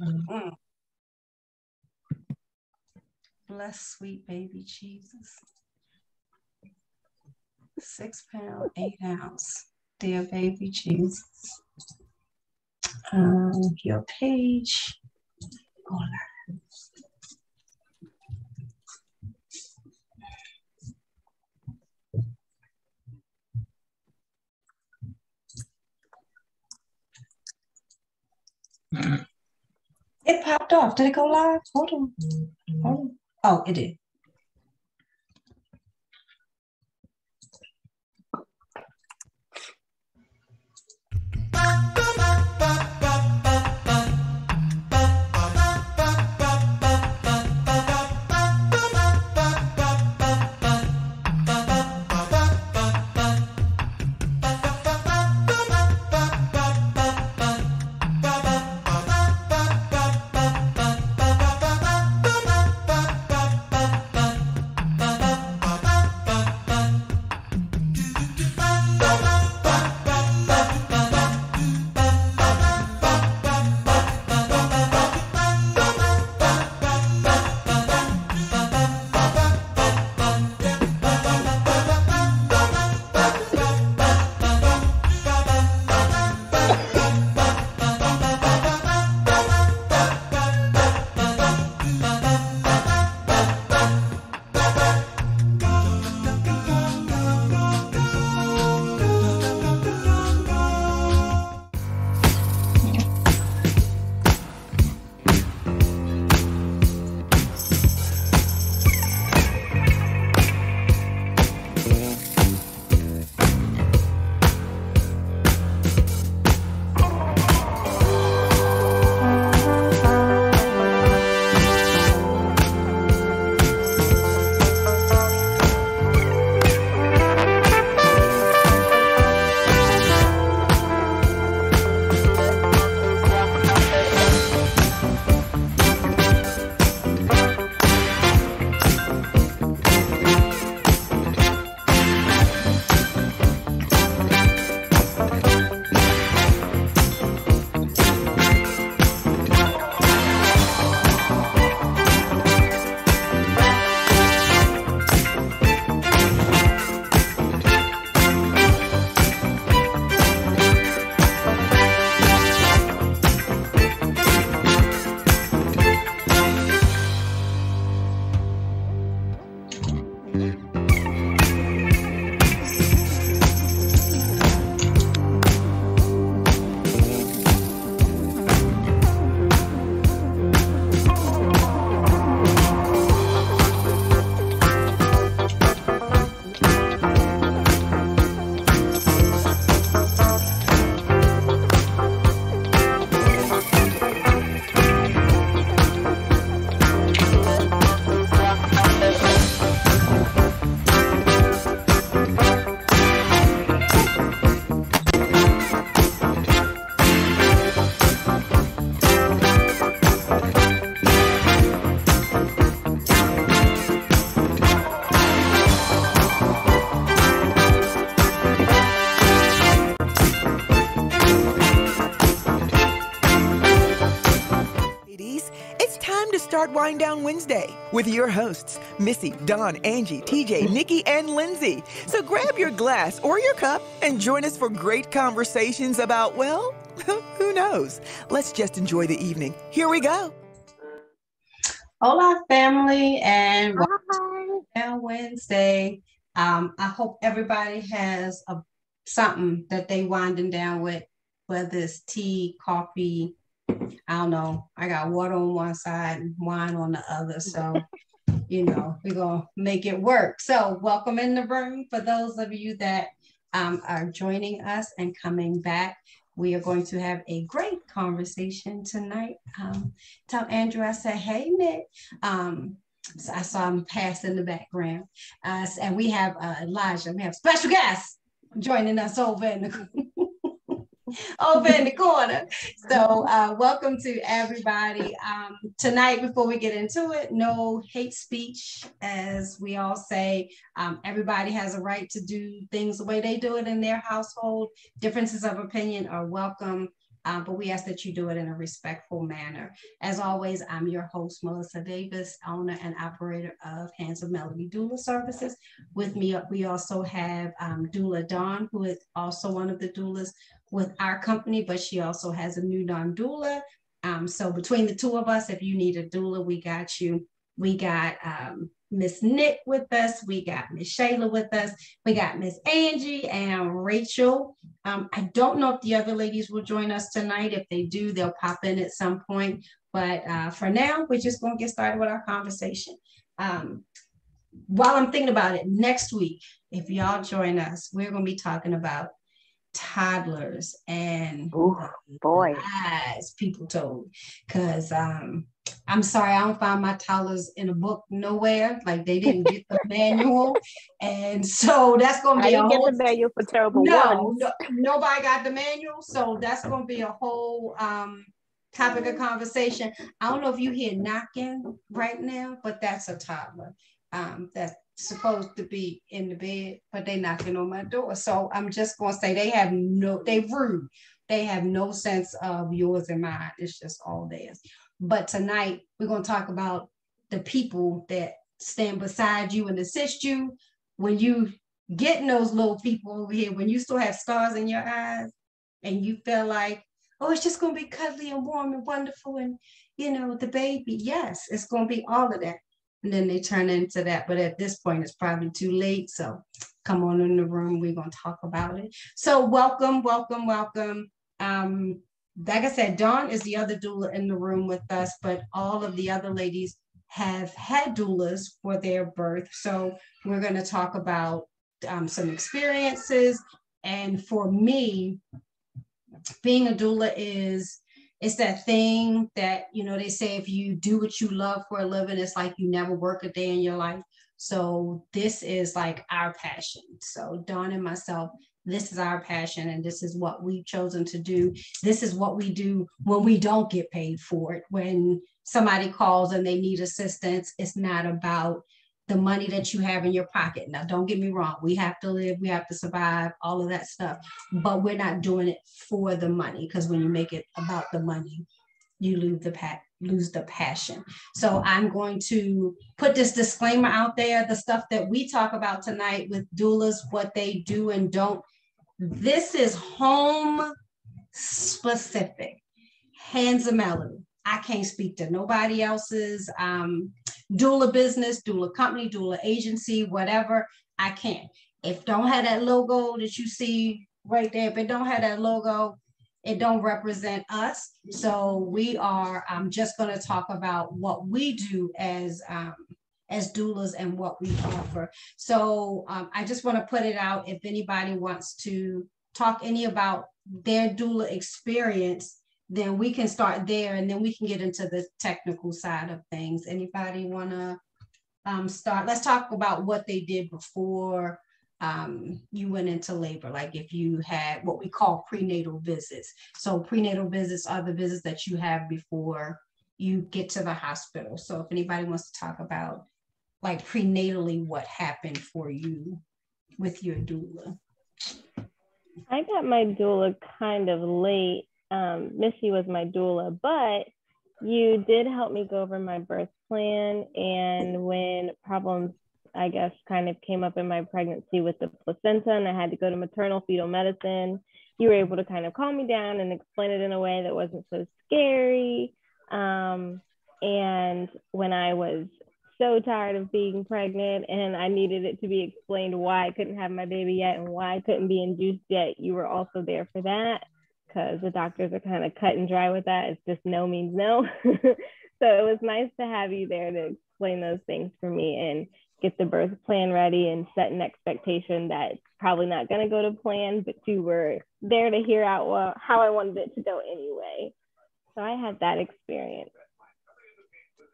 Mm. Bless sweet baby Jesus. 6 pound, 8 ounce. Dear baby Jesus. Your page. It popped off. Did it go live? Hold on. Hold on. Oh, it did. Winedown Wednesday with your hosts, Missy, Dawn, Angie, TJ, Nikki, and Lindsay. So grab your glass or your cup and join us for great conversations about, well, who knows? Let's just enjoy the evening. Here we go. Hola, family, and welcome to Winedown Wednesday. I hope everybody has something that they winding down with, whether it's tea, coffee, I don't know. I got water on one side and wine on the other. So, we're going to make it work. So welcome in the room. For those of you that are joining us and coming back, we are going to have a great conversation tonight. Tell Andrew I said, hey, Nick. So I saw him pass in the background. And we have Elijah. We have special guests joining us over in the corner. So welcome to everybody. Tonight, before we get into it, no hate speech, as we all say. Everybody has a right to do things the way they do it in their household. Differences of opinion are welcome. but we ask that you do it in a respectful manner. As always, I'm your host, Melissa Davis, owner and operator of Hands of Melody Doula Services. With me, we also have Doula Dawn, who is also one of the doulas with our company, but she also has a new non-doula. So between the two of us, if you need a doula, we got you. We got Miss Nick with us. We got Miss Shayla with us. We got Miss Angie and Rachel. I don't know if the other ladies will join us tonight. If they do, they'll pop in at some point. But for now, we're just going to get started with our conversation. While I'm thinking about it, next week, if y'all join us, we're going to be talking about toddlers and lies people told. Because I'm sorry, I don't find my toddlers in a book nowhere. Like they didn't get the manual, and so that's going to be I didn't get the manual for terrible ones. No, nobody got the manual, so that's going to be a whole topic of conversation. I don't know if you hear knocking right now, but that's a toddler that's supposed to be in the bed, but they knocking on my door. So I'm just going to say they rude. They have no sense of yours and mine. It's just all theirs. But tonight we're going to talk about the people that stand beside you and assist you when you getting those little people over here, when you still have stars in your eyes and you feel like, oh, it's just going to be cuddly and warm and wonderful. And, the baby, yes, it's going to be all of that. And then they turn into that. But at this point, it's probably too late. So come on in the room. We're going to talk about it. So welcome. Like I said, Dawn is the other doula in the room with us, but all of the other ladies have had doulas for their birth. So we're going to talk about some experiences. And for me, being a doula it's that thing that, they say if you do what you love for a living, it's like you never work a day in your life. So this is like our passion. So Dawn and myself, this is our passion, and this is what we've chosen to do. This is what we do when we don't get paid for it. When somebody calls and they need assistance, it's not about the money that you have in your pocket. Now, don't get me wrong. We have to live, we have to survive, all of that stuff. But we're not doing it for the money, because when you make it about the money, you lose the passion. So I'm going to put this disclaimer out there, the stuff that we talk about tonight with doulas, what they do and don't. This is home specific. Hands of Melody. I can't speak to nobody else's doula business, doula company, doula agency, whatever. I can't. If don't have that logo that you see right there, if it don't have that logo, it don't represent us. So we are just going to talk about what we do as doulas and what we offer. So I just want to put it out. If anybody wants to talk any about their doula experience, then we can start there, and then we can get into the technical side of things. Anybody want to start? Let's talk about what they did before you went into labor, like if you had what we call prenatal visits. So prenatal visits are the visits that you have before you get to the hospital. So if anybody wants to talk about like prenatally what happened for you with your doula. I got my doula kind of late. Missy was my doula, but you did help me go over my birth plan. And when problems, I guess, kind of came up in my pregnancy with the placenta and I had to go to maternal fetal medicine, you were able to kind of calm me down and explain it in a way that wasn't so scary. And when I was so tired of being pregnant and I needed it to be explained why I couldn't have my baby yet and why I couldn't be induced yet, you were also there for that, because the doctors are kind of cut and dry with that. It's just no means no. So it was nice to have you there to explain those things for me and get the birth plan ready and set an expectation that it's probably not going to go to plan, but you were there to hear out how I wanted it to go anyway. So I had that experience.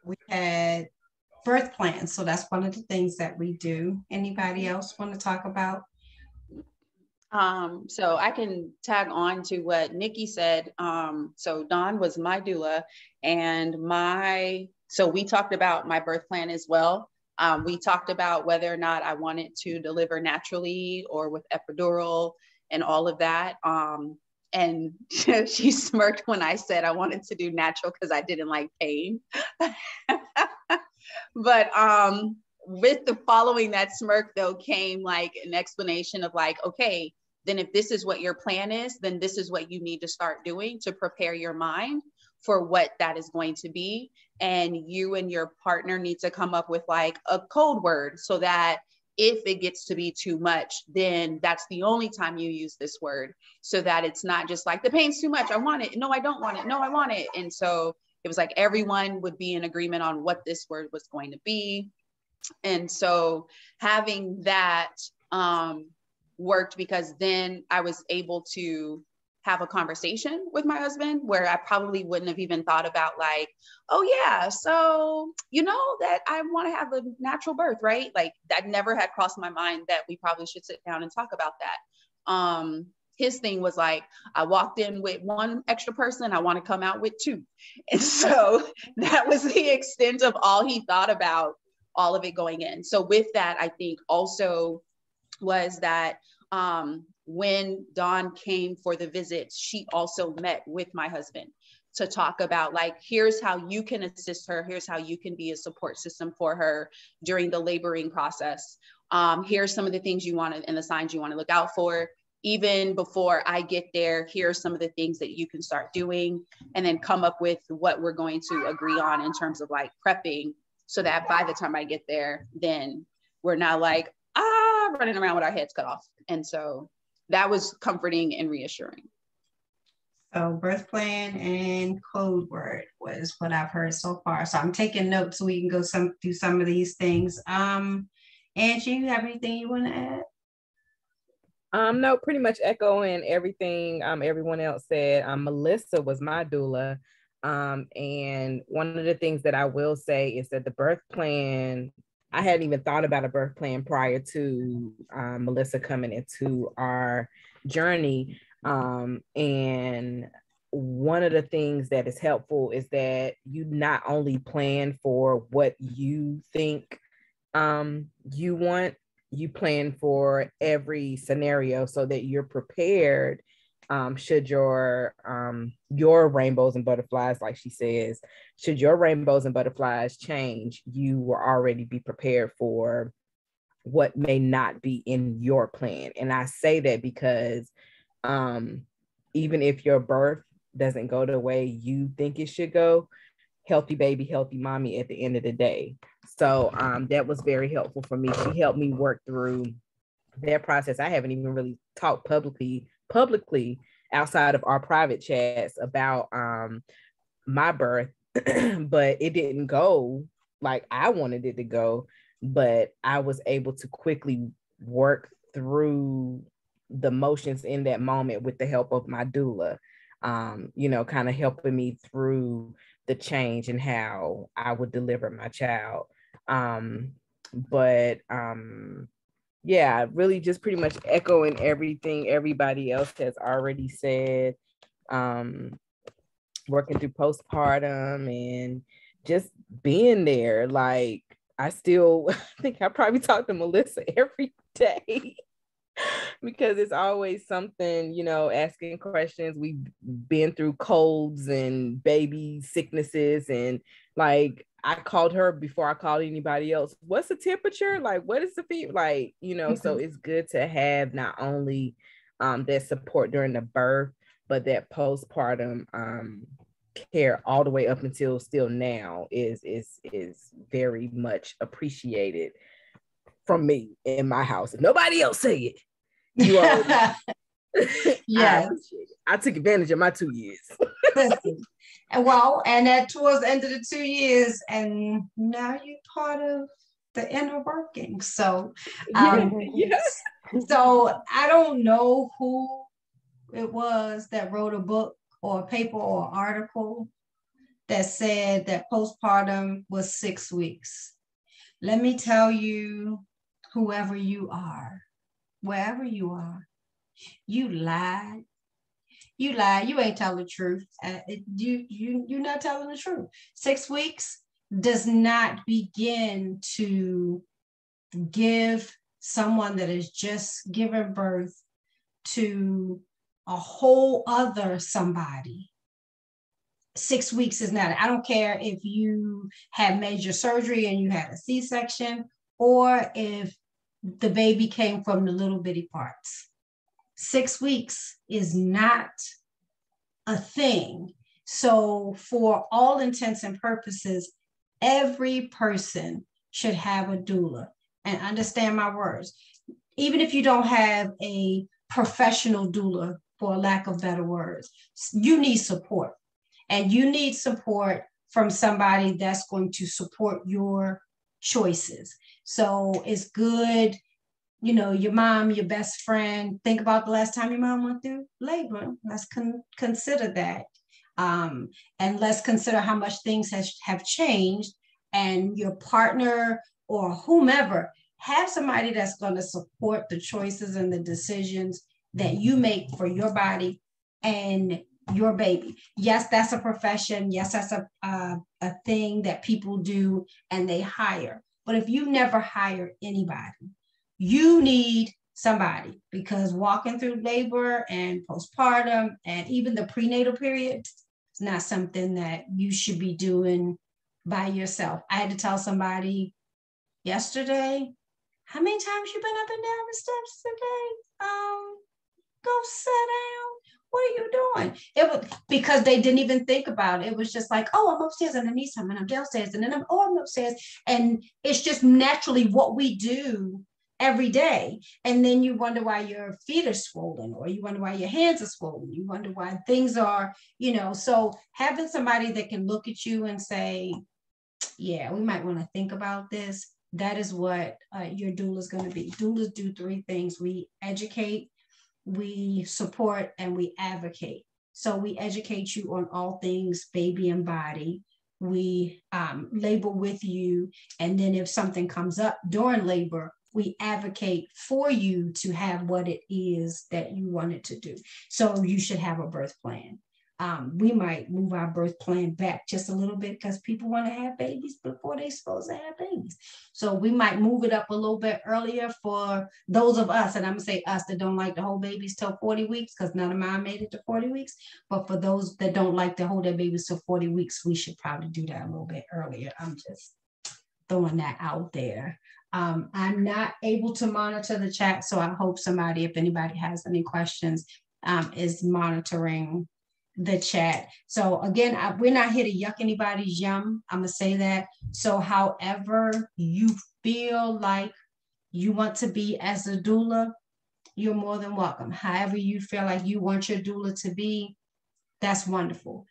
We had birth plans. So that's one of the things that we do. Anybody else want to talk about? So I can tag on to what Nikki said. So Dawn was my doula, and so we talked about my birth plan as well. We talked about whether or not I wanted to deliver naturally or with epidural and all of that. And she smirked when I said I wanted to do natural because I didn't like pain. But with the following that smirk though came like an explanation of like, okay, then if this is what your plan is, then this is what you need to start doing to prepare your mind for what that is going to be. And you and your partner need to come up with like a code word so that if it gets to be too much, then that's the only time you use this word, so that it's not just like the pain's too much. I want it. No, I don't want it. No, I want it. And so it was like everyone would be in agreement on what this word was going to be. And so having that worked, because then I was able to have a conversation with my husband where I probably wouldn't have even thought about like, oh yeah, so you know that I want to have a natural birth, right? Like that never had crossed my mind that we probably should sit down and talk about that. His thing was like, I walked in with one extra person, I want to come out with two. And so that was the extent of all he thought about all of it going in. So with that, I think also was that when Dawn came for the visits, she also met with my husband to talk about like, here's how you can assist her. Here's how you can be a support system for her during the laboring process. Here's some of the things you want to, and the signs you want to look out for. Even before I get there, here are some of the things that you can start doing, and then come up with what we're going to agree on in terms of like prepping, so that by the time I get there, then we're not like, running around with our heads cut off. And so that was comforting and reassuring. So birth plan and code word was what I've heard so far. So I'm taking notes so we can go through some of these things. Angie, you have anything you want to add? No, pretty much echoing everything everyone else said. Melissa was my doula. And one of the things that I will say is that the birth plan, I hadn't even thought about a birth plan prior to Melissa coming into our journey. And one of the things that is helpful is that you not only plan for what you think you want, you plan for every scenario so that you're prepared should your rainbows and butterflies, like she says, should your rainbows and butterflies change, you will already be prepared for what may not be in your plan. And I say that because even if your birth doesn't go the way you think it should go, healthy baby, healthy mommy at the end of the day. So that was very helpful for me. She helped me work through that process. I haven't even really talked publicly outside of our private chats about my birth, but it didn't go like I wanted it to go. But I was able to quickly work through the motions in that moment with the help of my doula, kind of helping me through the change and how I would deliver my child. Yeah, really just pretty much echoing everything everybody else has already said. Working through postpartum and just being there. Like I think I probably talk to Melissa every day. Because it's always something, asking questions. We've been through colds and baby sicknesses, and like I called her before I called anybody else. What's the temperature? Like, what is the fever? Like, so it's good to have not only that support during the birth, but that postpartum care all the way up until still now is very much appreciated from me in my house. If nobody else say it, you already. Yes. I took advantage of my 2 years. Listen, and that towards the end of the 2 years, and now you're part of the inner working. So, yes. So I don't know who it was that wrote a book or a paper or article that said that postpartum was 6 weeks. Let me tell you, whoever you are, wherever you are, you lied. You lied. You ain't telling the truth. You're not telling the truth. 6 weeks does not begin to give someone that is just given birth to a whole other somebody. 6 weeks is not, I don't care if you had major surgery and you had a C-section, or if the baby came from the little bitty parts. 6 weeks is not a thing. So for all intents and purposes, every person should have a doula. And understand my words. Even if you don't have a professional doula, for lack of better words, you need support. And you need support from somebody that's going to support your choices. So it's good, you know, your mom, your best friend. Think about the last time your mom went through labor. Let's consider that. And let's consider how much things have changed. And your partner or whomever, have somebody that's going to support the choices and the decisions that you make for your body and your baby. Yes, that's a profession. Yes, that's a thing that people do and they hire. But if you never hire anybody, you need somebody, because walking through labor and postpartum and even the prenatal period is not something that you should be doing by yourself. I had to tell somebody yesterday, how many times you been up and down the steps today? Go sit down. What are you doing? It was because they didn't even think about it. It was just like, oh, I'm upstairs and I need something. I'm downstairs and then I'm upstairs. And it's just naturally what we do every day. And then you wonder why your feet are swollen, or you wonder why your hands are swollen. You wonder why things are, you know. So having somebody that can look at you and say, yeah, we might want to think about this. That is what your doula is going to be. Doulas do 3 things. We educate, we support, and we advocate. So we educate you on all things baby and body. We labor with you. And then if something comes up during labor, we advocate for you to have what it is that you wanted to do. So you should have a birth plan. We might move our birth plan back just a little bit because people want to have babies before they're supposed to have babies. So we might move it up a little bit earlier for those of us, and I'm going to say us, that don't like to hold babies till 40 weeks, because none of mine made it to 40 weeks. But for those that don't like to hold their babies till 40 weeks, we should probably do that a little bit earlier. I'm just throwing that out there. I'm not able to monitor the chat, so I hope somebody, if anybody has any questions, is monitoring the chat. So again, we're not here to yuck anybody's yum. I'm gonna say that. So however you feel like you want to be as a doula, you're more than welcome. However you feel like you want your doula to be, that's wonderful.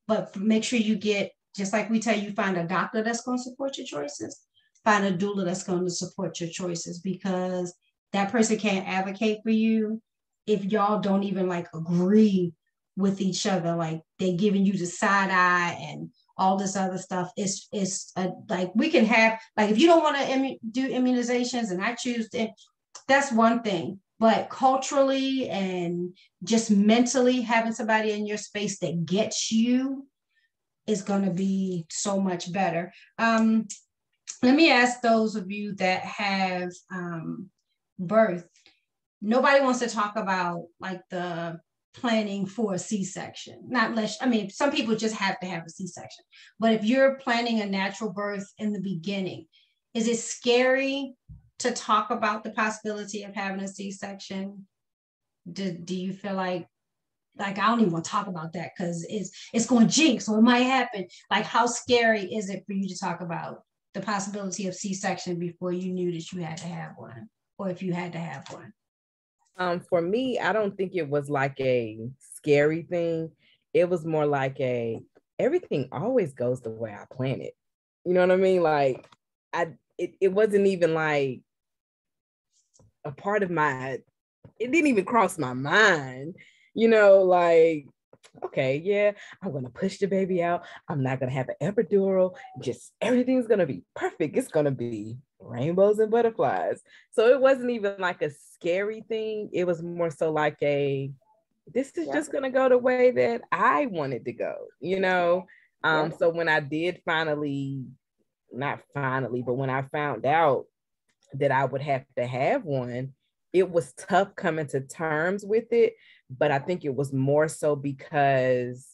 But make sure you get, just like we tell you, find a doctor that's going to support your choices. Find a doula that's going to support your choices, because that person can't advocate for you if y'all don't even like agree with each other. Like they're giving you the side eye and all this other stuff. It's like we can have, like, if you don't want to do immunizations and I choose to, that's one thing. But culturally and just mentally, having somebody in your space that gets you is going to be so much better. Let me ask those of you that have birth. Nobody wants to talk about like the planning for a C-section. Not less, I mean, some people just have to have a C-section. But if you're planning a natural birth in the beginning, is it scary to talk about the possibility of having a C-section? Do you feel like I don't even want to talk about that because it's going to jinx or it might happen? Like, how scary is it for you to talk about the possibility of C-section before you knew that you had to have one, or if you had to have one? For me, I don't think it was like a scary thing. It was more like everything always goes the way I plan it. You know what I mean? Like it wasn't even like a part of it didn't even cross my mind, you know, like, okay, yeah, I'm going to push the baby out. I'm not going to have an epidural. Just everything's going to be perfect. It's going to be rainbows and butterflies. So it wasn't even like a scary thing. It was more so like this is just going to go the way that I wanted to go, you know? So when I did not finally, but when I found out that I would have to have one, it was tough coming to terms with it, but I think it was more so because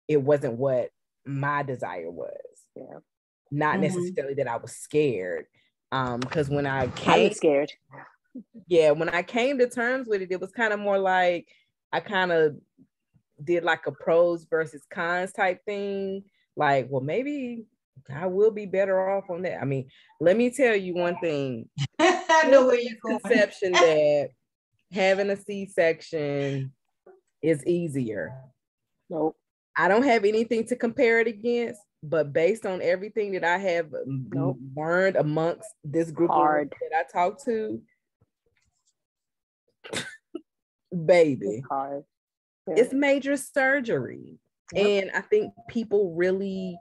it wasn't what my desire was. Yeah. Not necessarily that I was scared. Because when I was scared. Yeah, when I came to terms with it, it was kind of more like I kind of did like a pros versus cons type thing. Like, well, maybe I will be better off on that. I mean, let me tell you one thing. I know where you're going. Conception that having a C-section is easier. Nope. I don't have anything to compare it against, but based on everything that I have learned amongst this group of women that I talk to, baby, it's hard. Yeah. It's major surgery. Yep. And I think people really,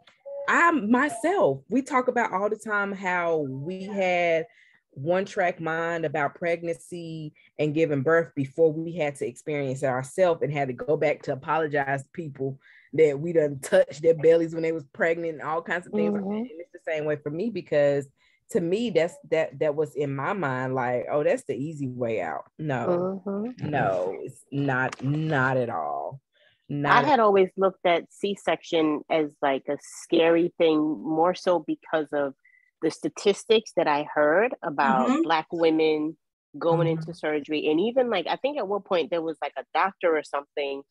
we talk about all the time how we had one-track mind about pregnancy and giving birth before we had to experience it ourselves and had to go back to apologize to people that we done touched their bellies when they was pregnant and all kinds of things. Mm-hmm. And it's the same way for me, because to me, that was in my mind like, oh, that's the easy way out. No, no, it's not at all. I had always looked at C-section as like a scary thing, more so because of the statistics that I heard about Black women going into surgery. And even like, I think at one point there was like a doctor or something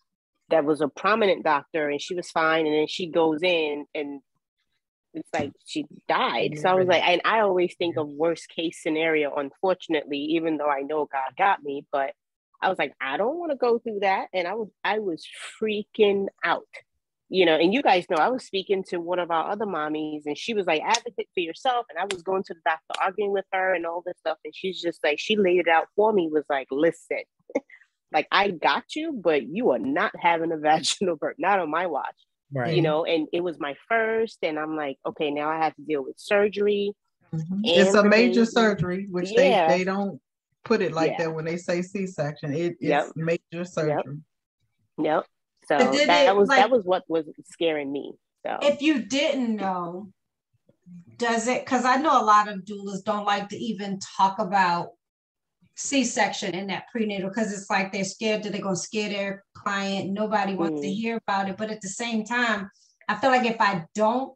that was a prominent doctor and she was fine. And then she goes in and it's like she died. So I was like, and I always think of worst case scenario, unfortunately, even though I know God got me, but I was like, I don't want to go through that. And I was freaking out, you know, and you guys know I was speaking to one of our other mommies and she was like, advocate for yourself. And I was going to the doctor arguing with her and all this stuff. And she's just like, she laid it out for me, was like, listen, like I got you, but you are not having a vaginal birth, not on my watch. Right. You know, and it was my first, and I'm like, okay, now I have to deal with surgery. It's a major surgery, which they don't put it like that when they say C-section. It's major surgery. Yep. So that was what was scaring me. So if you didn't know, does it? Because I know a lot of doulas don't like to even talk about C-section in that prenatal, because it's like they're scared that they're going to scare their client. Nobody wants to hear about it. But at the same time, I feel like if I don't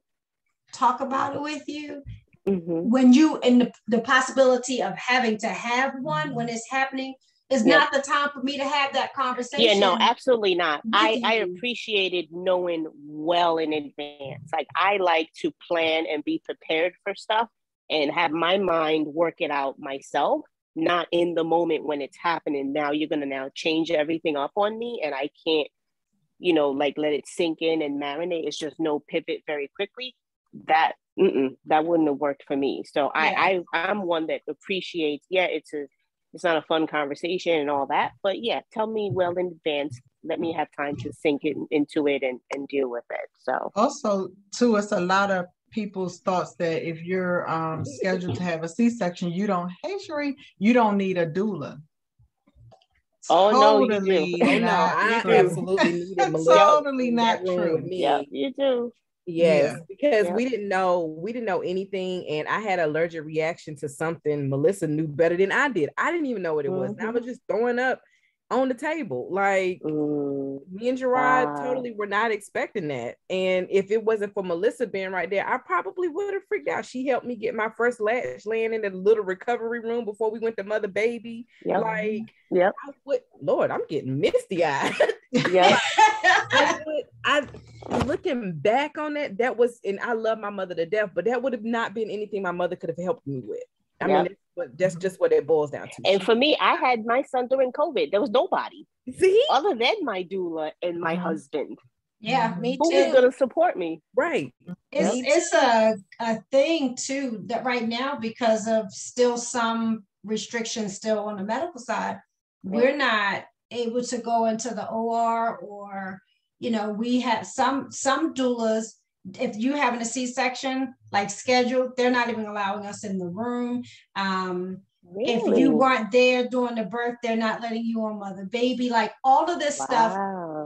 talk about it with you, when you in the possibility of having to have one when it's happening is not the time for me to have that conversation. Yeah, no, absolutely not. I appreciated knowing well in advance. Like I like to plan and be prepared for stuff and have my mind work it out myself. Not in the moment when it's happening. Now you're going to now change everything up on me and I can't, you know, like let it sink in and marinate. It's just no pivot very quickly. That wouldn't have worked for me. So I'm one that appreciates, it's not a fun conversation and all that, but tell me well in advance. Let me have time to sink into it and deal with it. So also too, it's a lot of people's thoughts that if you're scheduled to have a C-section, you don't need a doula. No, you do. I absolutely need a totally not true. Yeah, you do. Yes, because we didn't know anything, and I had an allergic reaction to something. Melissa knew better than I did. I didn't even know what it was. And I was just throwing up on the table. Like me and Gerard totally were not expecting that. And if it wasn't for Melissa being right there, I probably would have freaked out. She helped me get my first latch laying in the little recovery room before we went to mother baby. Lord, I'm getting misty eyed. I looking back on that was, and I love my mother to death, but that would have not been anything my mother could have helped me with. I mean, that's just what it boils down to. And for me, I had my son during COVID. There was nobody other than my doula and my husband. Yeah, me too. Who was going to support me? Right. It's a thing too that right now, because of still some restrictions still on the medical side, we're not able to go into the OR, or you know, we have some doulas. If you having a C-section like scheduled, they're not even allowing us in the room. If you weren't there during the birth, they're not letting you on mother baby. Like all of this stuff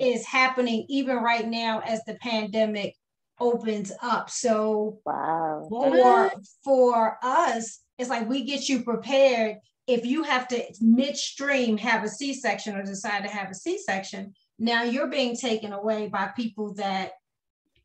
is happening even right now as the pandemic opens up. So for us, it's like we get you prepared if you have to midstream have a C-section or decide to have a C-section, now you're being taken away by people that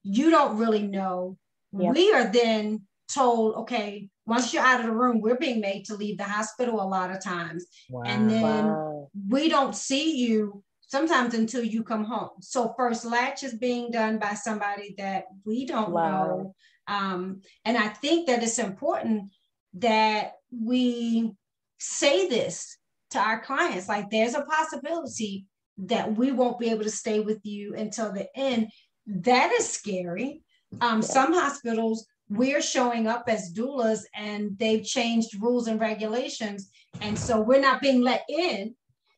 you don't really know. Yep. We are then told, okay, once you're out of the room, we're being made to leave the hospital a lot of times. Wow. And then we don't see you sometimes until you come home. So first latch is being done by somebody that we don't know. And I think that it's important that we say this to our clients, like there's a possibility that we won't be able to stay with you until the end. That is scary. Some hospitals, we're showing up as doulas and they've changed rules and regulations. And so we're not being let in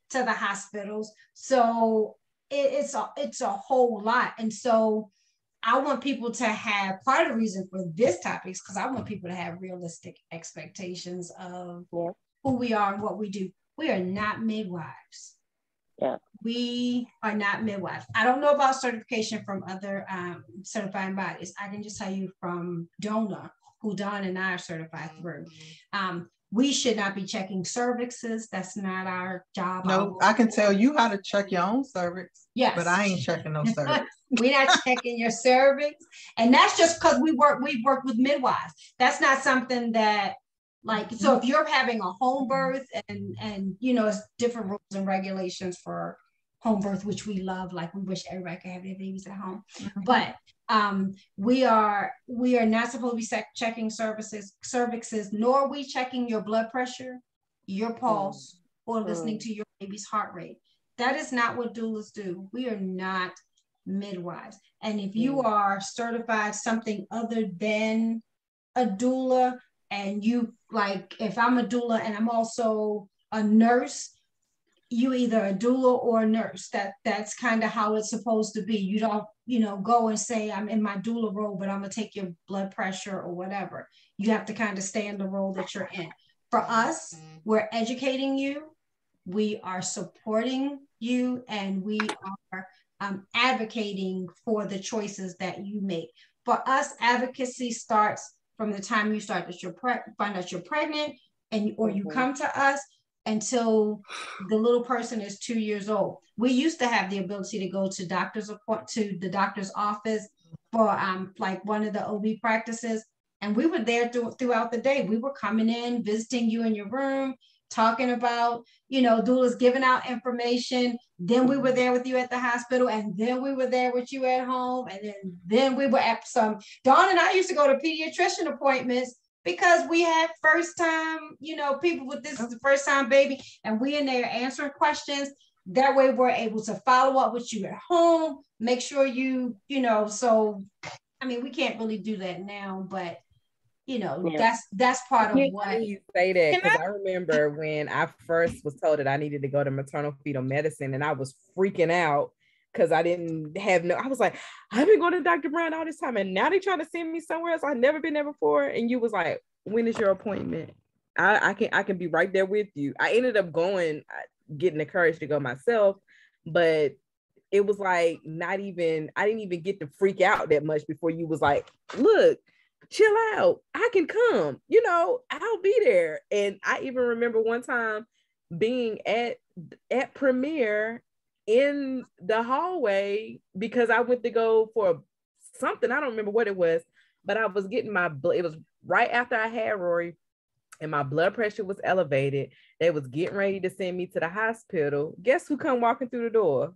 to the hospitals. So it's a whole lot. And so I want people to have, part of the reason for this topic is because I want people to have realistic expectations of who we are and what we do. We are not midwives. Yeah. We are not midwives. I don't know about certification from other certifying bodies. I can just tell you from Doula, who Dawn and I are certified through. We should not be checking cervixes. That's not our job. No, I can tell you how to check your own cervix. Yes. But I ain't checking no cervix. We're not checking your cervix. And that's just because we work with midwives. That's not something that, like, so if you're having a home birth and you know, it's different rules and regulations for home birth, which we love, like we wish everybody could have their babies at home. But we are not supposed to be checking cervixes, nor are we checking your blood pressure, your pulse, or listening to your baby's heart rate. That is not what doulas do. We are not midwives. And if you are certified something other than a doula, and you, like, if I'm a doula and I'm also a nurse, you either a doula or a nurse. That's kind of how it's supposed to be. You don't, you know, go and say I'm in my doula role, but I'm gonna take your blood pressure or whatever. You have to kind of stay in the role that you're in. For us, we're educating you, we are supporting you, and we are advocating for the choices that you make. For us, advocacy starts from the time you start that find out you're pregnant, and or you come to us, until the little person is 2 years old. We used to have the ability to go to the doctor's office for like one of the OB practices, and we were there throughout the day. We were coming in, visiting you in your room, talking about, you know, doulas giving out information. Then we were there with you at the hospital, and then we were there with you at home, and then we were at some. Dawn and I used to go to pediatrician appointments because we had first time, you know, people with this is the first time baby, and we in there answering questions. That way we're able to follow up with you at home, make sure you know, so, I mean, we can't really do that now, but you know, that's part of what you say that, because I remember when I first was told that I needed to go to maternal fetal medicine, and I was freaking out because I didn't have I was like, I've been going to Dr. Brown all this time, and now they're trying to send me somewhere else. I've never been there before. And you was like, when is your appointment? I can be right there with you. I ended up getting the courage to go myself, but it was like I didn't even get to freak out that much before you was like, look, chill out, I can come, you know, I'll be there. And I even remember one time being at Premiere in the hallway because I went to go for something, I don't remember what it was, but I was getting it was right after I had Rory, and my blood pressure was elevated. They was getting ready to send me to the hospital. Guess who come walking through the door?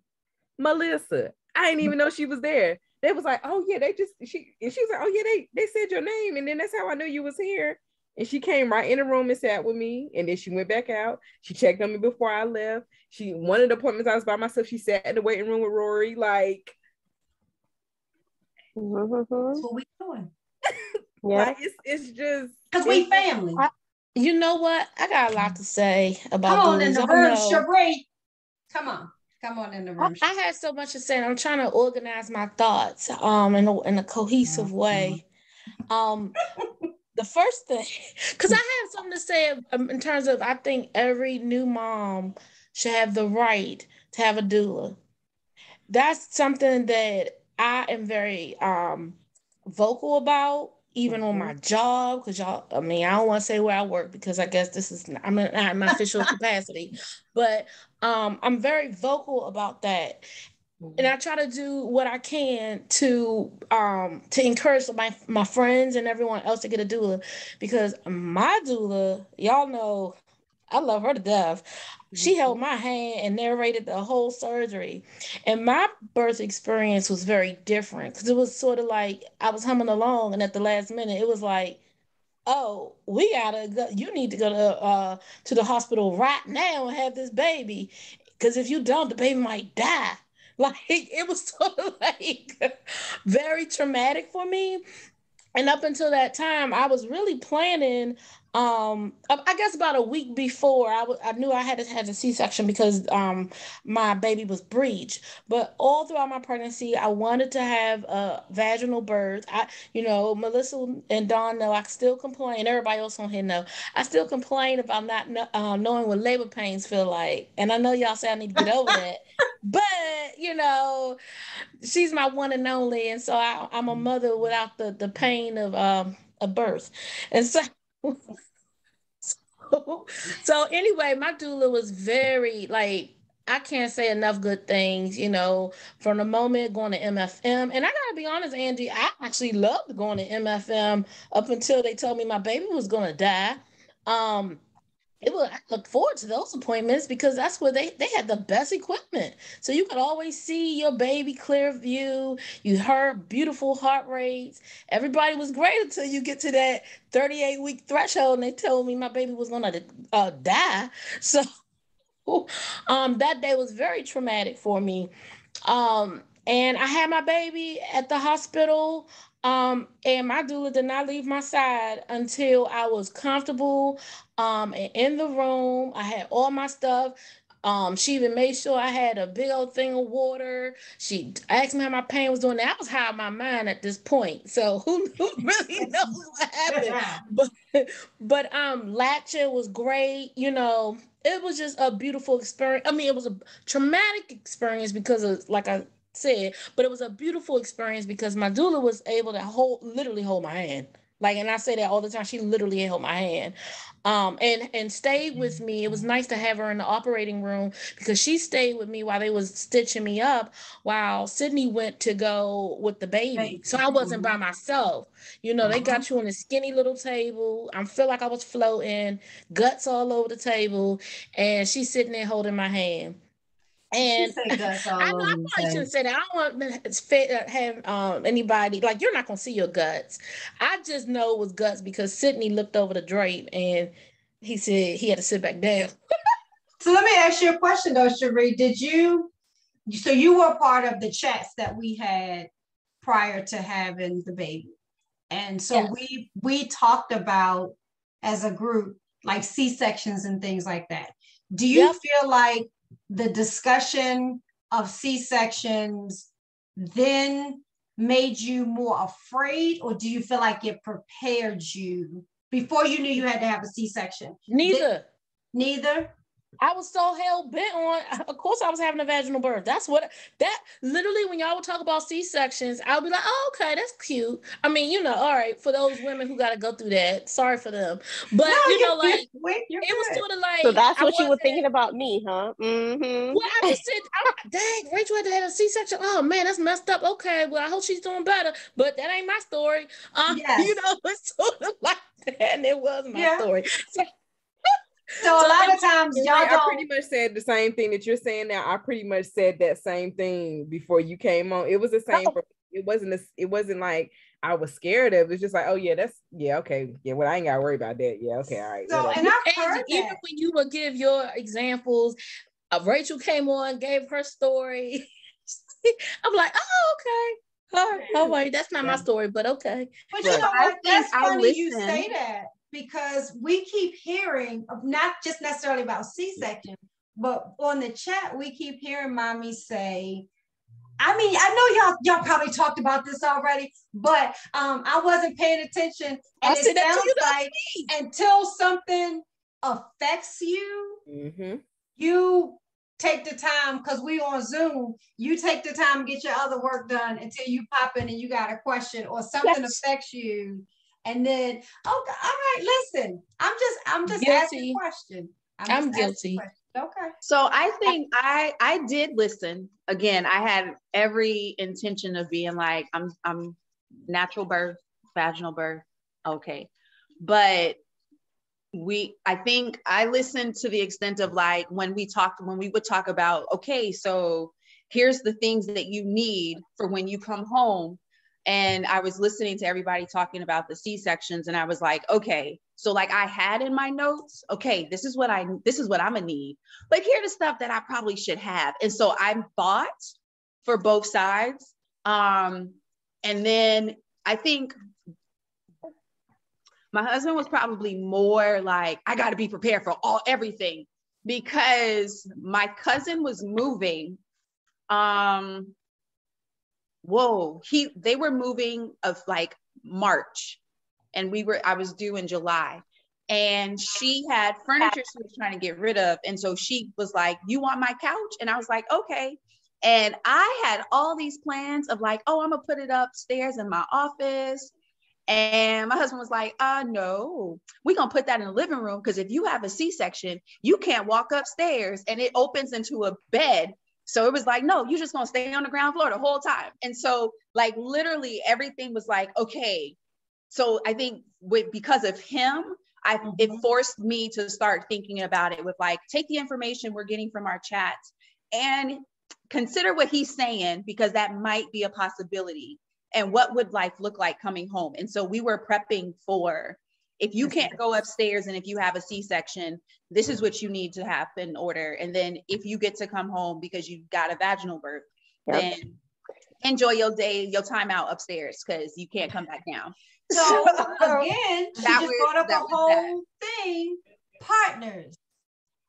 Melissa. I didn't even know she was there. They was like, oh yeah, she was like, oh yeah, they said your name, and then that's how I knew you was here. And she came right in the room and sat with me, and then she went back out. She checked on me before I left. One of the appointments I was by myself, she sat in the waiting room with Rory, like, that's what we doing. Like, it's just because we family. You know what? I got a lot to say about. Come on in the room, Sheree. Come on in the room. I had so much to say, and I'm trying to organize my thoughts in a cohesive way. The first thing, because I have something to say in terms of, I think every new mom should have the right to have a doula. That's something that I am very vocal about, even on my job, because y'all, I mean, I don't want to say where I work because I guess this is, I'm not in my official capacity, but I'm very vocal about that. And I try to do what I can to encourage my friends and everyone else to get a doula, because my doula, y'all know, I love her to death. She held my hand and narrated the whole surgery. And my birth experience was very different because it was sort of like I was humming along, and at the last minute, it was like, oh, we gotta go. You need to go to the hospital right now and have this baby, because if you don't, the baby might die. Like, it was sort of like very traumatic for me. And up until that time, I was really planning. I guess about a week before, I knew I had to have a C-section because my baby was breech. But all throughout my pregnancy, I wanted to have a vaginal birth. Melissa and Dawn know I still complain. Everybody else on here know I still complain about not knowing what labor pains feel like. And I know y'all say I need to get over that. But she's my one and only, and so I'm a mother without the pain of a birth. And so anyway, my doula was very, like, I can't say enough good things, from the moment going to MFM. And I gotta be honest, Angie, I actually loved going to MFM up until they told me my baby was gonna die. I look forward to those appointments because that's where they had the best equipment. So you could always see your baby clear view. You heard beautiful heart rates. Everybody was great until you get to that 38-week threshold and they told me my baby was going to die. So that day was very traumatic for me. And I had my baby at the hospital. And my doula did not leave my side until I was comfortable and in the room. I had all my stuff. She even made sure I had a big old thing of water. She asked me how my pain was doing. That was high in my mind at this point. So who really knows what happened? But Latcha was great. It was just a beautiful experience. I mean, it was a traumatic experience because of, like I said, but it was a beautiful experience because my doula was able to literally hold my hand. Like, and I say that all the time. She literally held my hand, and stayed with me. It was nice to have her in the operating room because she stayed with me while they was stitching me up, while Sydney went to go with the baby. So I wasn't by myself. They got you on a skinny little table. I feel like I was floating, guts all over the table, and she's sitting there holding my hand. And I know I probably shouldn't say that. I don't want to have anybody, like, you're not going to see your guts. I just know it was guts because Sydney looked over the drape and he said he had to sit back down. So let me ask you a question though, Cherie. So you were part of the chats that we had prior to having the baby. And so yes, we talked about, as a group, like C-sections and things like that. Do you feel like the discussion of C-sections then made you more afraid, or do you feel like it prepared you before you knew you had to have a C-section? Neither. Neither? I was so hell bent on, of course I was having a vaginal birth. That literally, when y'all would talk about C-sections, I would be like, oh, okay, that's cute. I mean, all right, for those women who got to go through that, sorry for them. But, it was sort of like. So that's what you were thinking about me, huh? Mm-hmm. Well, I just said, dang, Rachel had to have a C-section. Oh, man, that's messed up. Okay, well, I hope she's doing better. But that ain't my story. Yes. It's sort of like that, and it was my story. So a lot of times y'all don't. I pretty much said the same thing that you're saying now. I pretty much said that same thing before you came on. It was the same. It wasn't like I was scared of it. It's just like, oh yeah, okay. Yeah, well, I ain't gotta worry about that. Yeah, okay, all right. So, and I've heard even when you would give your examples, Rachel came on, gave her story. I'm like, oh, okay. All right. That's not my story, but okay. But you know what? That's funny you say that, because we keep hearing, not just necessarily about C-section, but on the chat, we keep hearing mommy say, I mean, I know y'all probably talked about this already, but I wasn't paying attention. And it sounds like until something affects you, you take the time, because we on Zoom, you take the time to get your other work done until you pop in and you got a question or something affects you. And then, all right, listen, I'm just asking a question. I'm guilty. Okay. So I think I did listen. Again, I had every intention of being like, I'm natural birth, vaginal birth. Okay. But I think I listened to the extent of like when we would talk about, okay, so here's the things that you need for when you come home. And I was listening to everybody talking about the C-sections, and I was like, okay, so like I had in my notes, okay, this is what I'm gonna need. But here's the stuff that I probably should have. And so I bought for both sides. And then I think my husband was probably more like, I got to be prepared for everything, because my cousin was moving. They were moving of like March, and I was due in July, and she had furniture she was trying to get rid of. And so she was like, you want my couch? And I was like, okay. And I had all these plans of like, oh, I'm gonna put it upstairs in my office. And my husband was like, no, we're going to put that in the living room, because if you have a C-section, you can't walk upstairs and it opens into a bed. So it was like, no, you're just going to stay on the ground floor the whole time. And so like literally everything was like, okay. So I think because of him, it forced me to start thinking about it with like, take the information we're getting from our chats and consider what he's saying, because that might be a possibility. And what would life look like coming home? And so we were prepping for, if you can't go upstairs and if you have a C-section, this is what you need to have in order. And then if you get to come home because you got a vaginal birth, then enjoy your day, your time out upstairs, because you can't come back down. So again, she just brought up a whole thing, partners.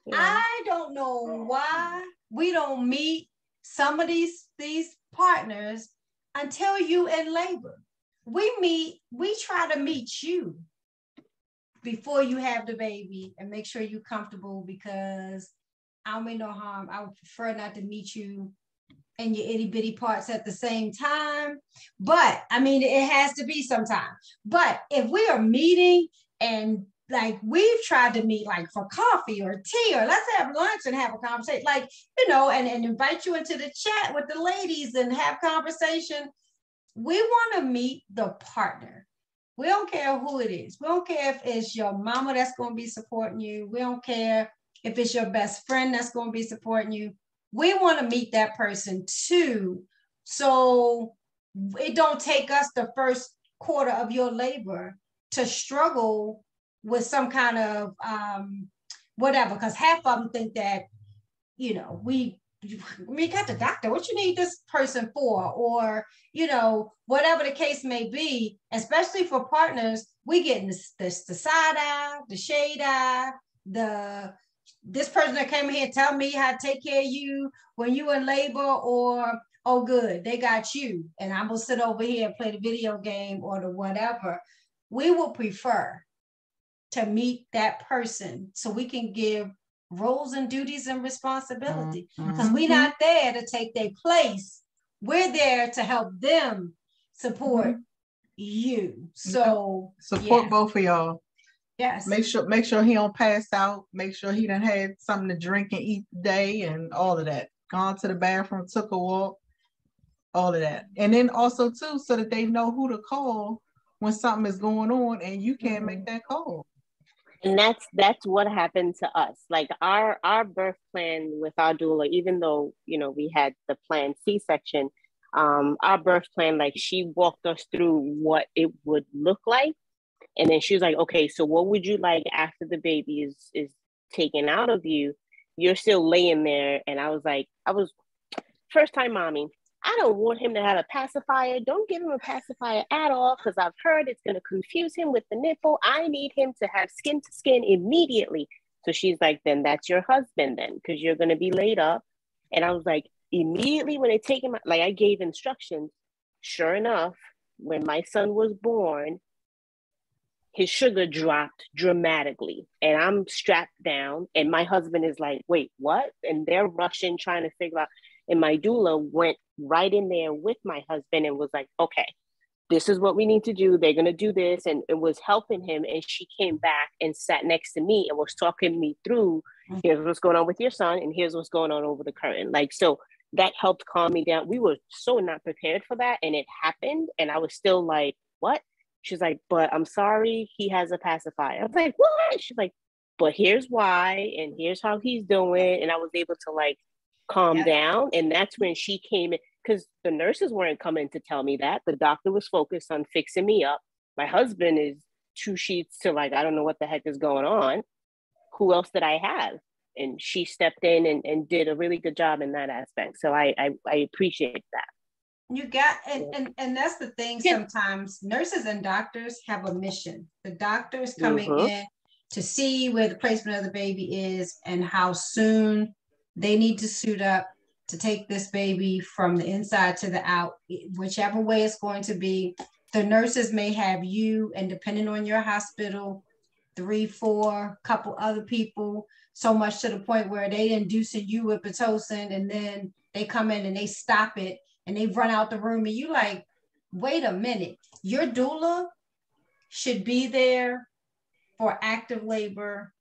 Yeah. I don't know why we don't meet some of these partners until you in labor. We try to meet you before you have the baby and make sure you're comfortable, because I don't mean no harm. I would prefer not to meet you and your itty bitty parts at the same time. But I mean, it has to be sometime. But if we are meeting and like we've tried to meet like for coffee or tea, or let's have lunch and have a conversation, like, and invite you into the chat with the ladies and have conversation. We want to meet the partner. We don't care who it is. We don't care if it's your mama that's going to be supporting you. We don't care if it's your best friend that's going to be supporting you. We want to meet that person too. So it don't take us the first quarter of your labor to struggle with some kind of whatever, because half of them think that, we got the doctor, what you need this person for, or, whatever the case may be. Especially for partners, we get the side eye, the shade eye, this person that came here tell me how to take care of you when you in labor, or, oh good, they got you and I'm gonna sit over here and play the video game or the whatever. We will prefer to meet that person so we can give roles and duties and responsibility, because we're not there to take their place. We're there to help them support you. So support both of y'all. Yes. Make sure he don't pass out. Make sure he done had something to drink and eat today and all of that. Gone to the bathroom, took a walk, all of that. And then also too, so that they know who to call when something is going on and you can't make that call. And that's what happened to us. Like our birth plan with our doula, even though, we had the planned C-section, our birth plan, like she walked us through what it would look like. And then she was like, okay, so what would you like after the baby is taken out of you? You're still laying there. And I was first time mommy. I don't want him to have a pacifier. Don't give him a pacifier at all, because I've heard it's going to confuse him with the nipple. I need him to have skin to skin immediately. So she's like, then that's your husband then, because you're going to be laid up. And I was like, immediately when they take him, like I gave instructions. Sure enough, when my son was born, his sugar dropped dramatically and I'm strapped down and my husband is like, wait, what? And they're rushing, trying to figure out. And my doula went right in there with my husband and was like, okay, this is what we need to do. They're going to do this. And it was helping him. And she came back and sat next to me and was talking me through, here's what's going on with your son. And here's what's going on over the curtain. Like, so that helped calm me down. We were so not prepared for that. And it happened. And I was still like, what? She's like, but I'm sorry, he has a pacifier. I was like, what? She's like, but here's why. And here's how he's doing. And I was able to like calm down. And that's when she came in, because the nurses weren't coming to tell me that. The doctor was focused on fixing me up. My husband is 2 sheets to like, I don't know what the heck is going on. Who else did I have? And she stepped in and did a really good job in that aspect. So I appreciate that. You got, and that's the thing. Sometimes nurses and doctors have a mission. The doctor is coming in to see where the placement of the baby is and how soon they need to suit up to take this baby from the inside to the out, whichever way it's going to be. The nurses may have you, and depending on your hospital, 3, 4, couple other people, so much to the point where they inducing you with Pitocin, and then they come in and they stop it and they run out the room, and you like, wait a minute, your doula should be there for active labor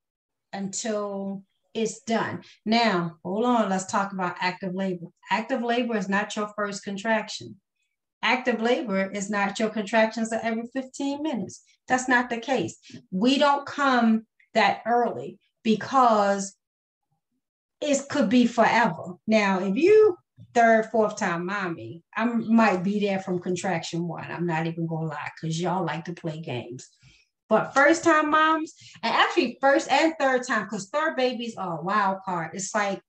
until it's done. Now, hold on, let's talk about active labor. Active labor is not your first contraction. Active labor is not your contractions at every 15 minutes. That's not the case. We don't come that early because it could be forever. Now, if you 3rd, 4th time mommy, I might be there from contraction 1. I'm not even gonna lie, because y'all like to play games. But first time moms, and actually 1st and 3rd time, because 3rd babies are a wild card. It's like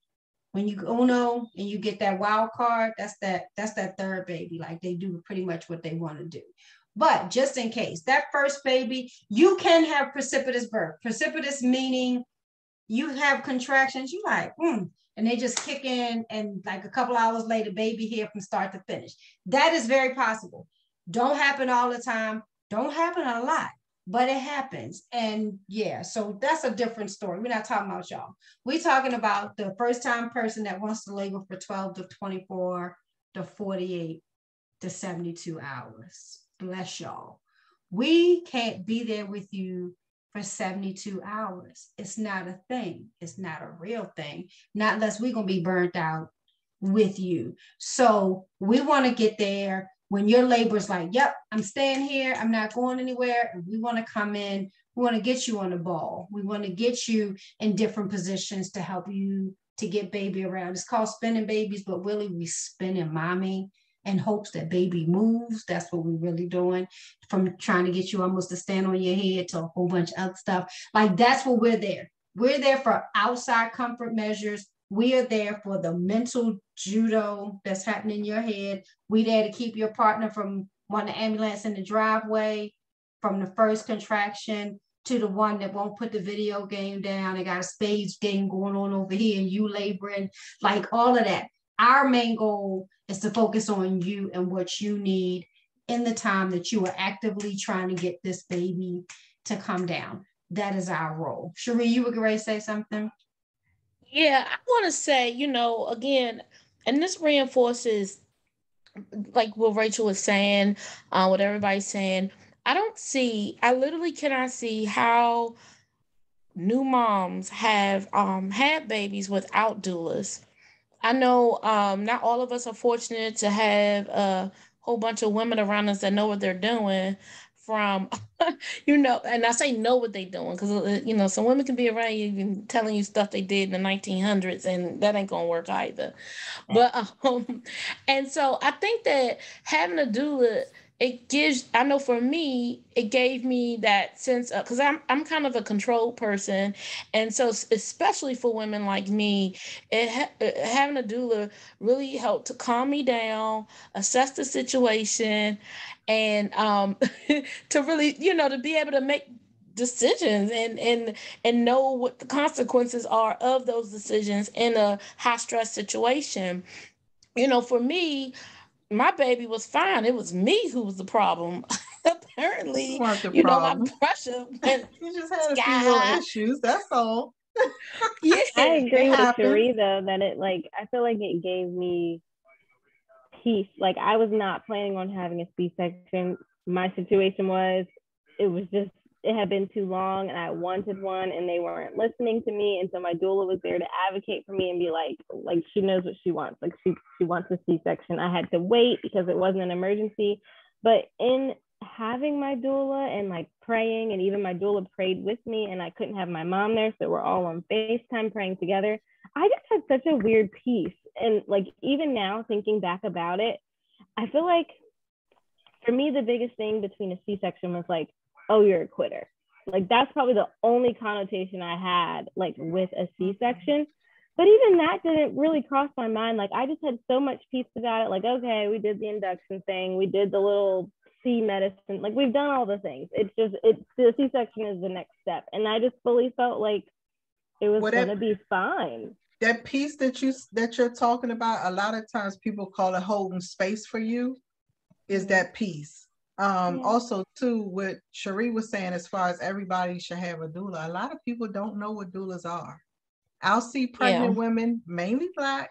when you Uno and you get that wild card, that's that 3rd baby. Like they do pretty much what they want to do. But just in case, that 1st baby, you can have precipitous birth. Precipitous meaning you have contractions, you like, and they just kick in, and like a couple hours later, baby here from start to finish. That is very possible. Don't happen all the time. Don't happen a lot, but it happens. And yeah, so that's a different story. We're not talking about y'all. We're talking about the first time person that wants to labor for 12 to 24 to 48 to 72 hours. Bless y'all. We can't be there with you for 72 hours. It's not a thing. It's not a real thing. Not unless we're going to be burnt out with you. So we want to get there when your labor is like, yep, I'm staying here. I'm not going anywhere. And we want to come in. We want to get you on the ball. We want to get you in different positions to help you to get baby around. It's called spinning babies, but really we spinning mommy in hopes that baby moves. That's what we're really doing, from trying to get you almost to stand on your head to a whole bunch of other stuff. Like that's what we're there. We're there for outside comfort measures. We are there for the mental judo that's happening in your head. We're there to keep your partner from wanting the ambulance in the driveway, from the first contraction to the one that won't put the video game down. They got a spades game going on over here and you laboring, like all of that. Our main goal is to focus on you and what you need in the time that you are actively trying to get this baby to come down. That is our role. Cherie, you were going to say something? Yeah, I want to say, again, and this reinforces like what Rachel was saying, what everybody's saying. I literally cannot see how new moms have had babies without doulas. I know not all of us are fortunate to have a whole bunch of women around us that know what they're doing from, and I say know what they're doing because, some women can be around you and telling you stuff they did in the 1900s and that ain't going to work either. But, and so I think that having a doula, I know for me, it gave me that sense of, because I'm kind of a control person. And so especially for women like me, having a doula really helped to calm me down, assess the situation, and to really, to be able to make decisions and know what the consequences are of those decisions in a high stress situation. For me, my baby was fine. It was me who was the problem. Apparently, my pressure went you just had a few little issues. That's all. Yeah, I agree with Cherie though that I feel like it gave me peace. Like, I was not planning on having a C-section. My situation was, it had been too long and I wanted one and they weren't listening to me. And so my doula was there to advocate for me and be like she knows what she wants. Like she wants a C-section. I had to wait because it wasn't an emergency. But in having my doula and like praying, and even my doula prayed with me, and I couldn't have my mom there, so we're all on FaceTime praying together. I just had such a weird peace. And like, even now thinking back about it, I feel like for me, the biggest thing between a C-section was like, oh, you're a quitter. Like, that's probably the only connotation I had like with a C-section. But even that didn't really cross my mind. Like, I just had so much peace about it. Like, okay, we did the induction thing. We did the little C medicine. Like, we've done all the things. The C-section is the next step. And I just fully felt like it was going to be fine. That piece that you're talking about, a lot of times people call it holding space for you, is that piece. Also too, what Cherie was saying, as far as everybody should have a doula, a lot of people don't know what doulas are. I'll see pregnant women, mainly Black,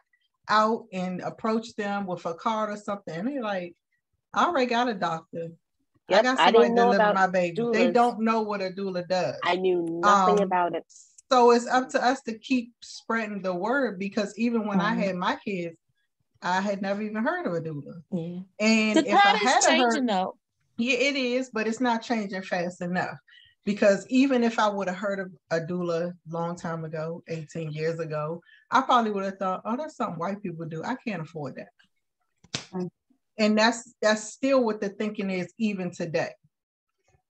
out and approach them with a card or something, and they're like, I already got a doctor. Yep, I got somebody to deliver my baby. Doulas. They don't know what a doula does. I knew nothing about it. So it's up to us to keep spreading the word, because even when I had my kids, I had never even heard of a doula. Yeah. And the tide is changing though. Yeah, it is, but it's not changing fast enough. Because even if I would have heard of a doula a long time ago, 18 years ago, I probably would have thought, oh, that's something white people do. I can't afford that. And that's still what the thinking is even today.